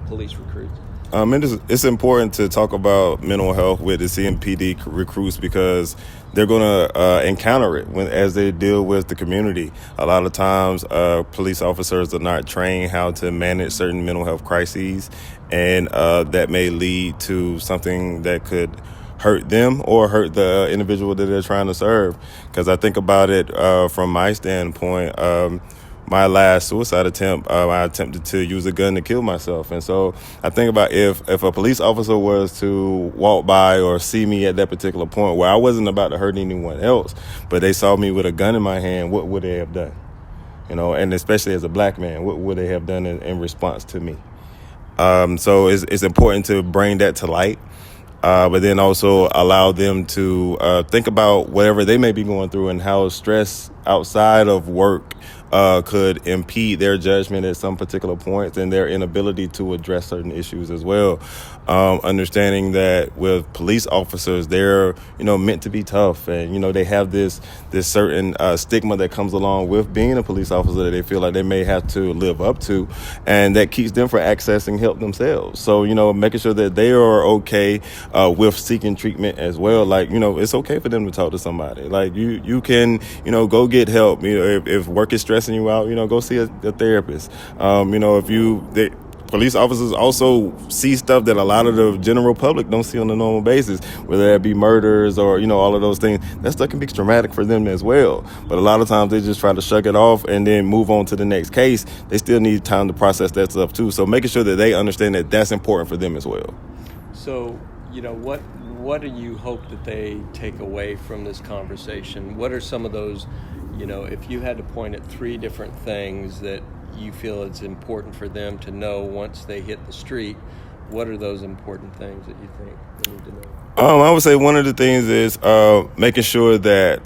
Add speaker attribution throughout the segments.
Speaker 1: police recruits?
Speaker 2: It's important to talk about mental health with the CMPD recruits because they're going to encounter it as they deal with the community. A lot of times, police officers are not trained how to manage certain mental health crises, and that may lead to something that could hurt them or hurt the individual that they're trying to serve. Because I think about it from my standpoint. My last suicide attempt, I attempted to use a gun to kill myself. And so I think about if a police officer was to walk by or see me at that particular point where I wasn't about to hurt anyone else, but they saw me with a gun in my hand, what would they have done? And especially as a black man, what would they have done in response to me? So it's important to bring that to light. But then also allow them to think about whatever they may be going through and how stress outside of work could impede their judgment at some particular points and their inability to address certain issues as well. Understanding that with police officers, they're meant to be tough, and they have this certain stigma that comes along with being a police officer that they feel like they may have to live up to, and that keeps them from accessing help themselves. So making sure that they are okay with seeking treatment as well. Like it's okay for them to talk to somebody. Like you can go get help. If work is stressing you out, go see a therapist. Police officers also see stuff that a lot of the general public don't see on a normal basis, whether that be murders or, all of those things. That stuff can be traumatic for them as well. But a lot of times they just try to shrug it off and then move on to the next case. They still need time to process that stuff too. So making sure that they understand that that's important for them as well.
Speaker 1: So, what do you hope that they take away from this conversation? What are some of those, if you had to point at 3 different things that you feel it's important for them to know once they hit the street, what are those important things that you think they need to know?
Speaker 2: I would say one of the things is making sure that,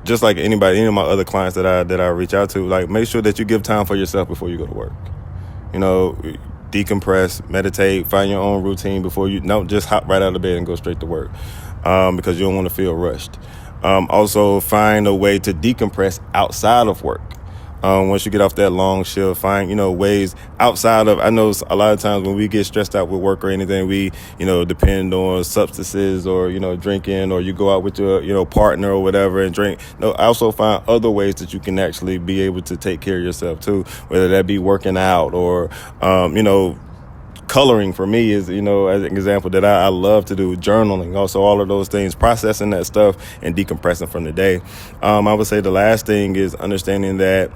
Speaker 2: just like any of my other clients that I reach out to, like make sure that you give time for yourself before you go to work. Decompress, meditate, find your own routine before you don't just hop right out of bed and go straight to work because you don't want to feel rushed. Also find a way to decompress outside of work. Once you get off that long shift, find, ways outside of, I know a lot of times when we get stressed out with work or anything, we, depend on substances or, drinking, or you go out with your, partner or whatever and drink. No, I also find other ways that you can actually be able to take care of yourself too, whether that be working out or, coloring for me is, as an example that I love to do, journaling, also all of those things, processing that stuff and decompressing from the day. I would say the last thing is understanding that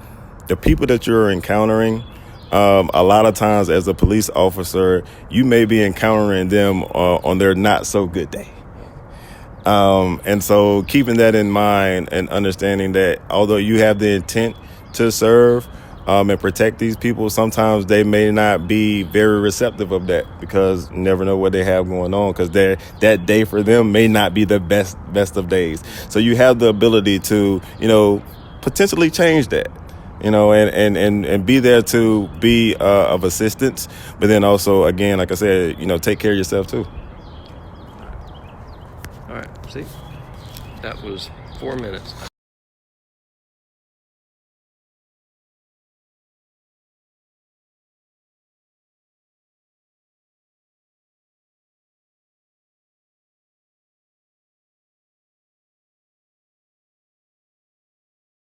Speaker 2: the people that you're encountering, a lot of times as a police officer, you may be encountering them on their not so good day. And so keeping that in mind and understanding that although you have the intent to serve, and protect these people, sometimes they may not be very receptive of that because you never know what they have going on, because that day for them may not be the best of days. So you have the ability to, potentially change that, and be there to be of assistance. But then also, again, like I said, take care of yourself too.
Speaker 1: All right. See, that was 4 minutes.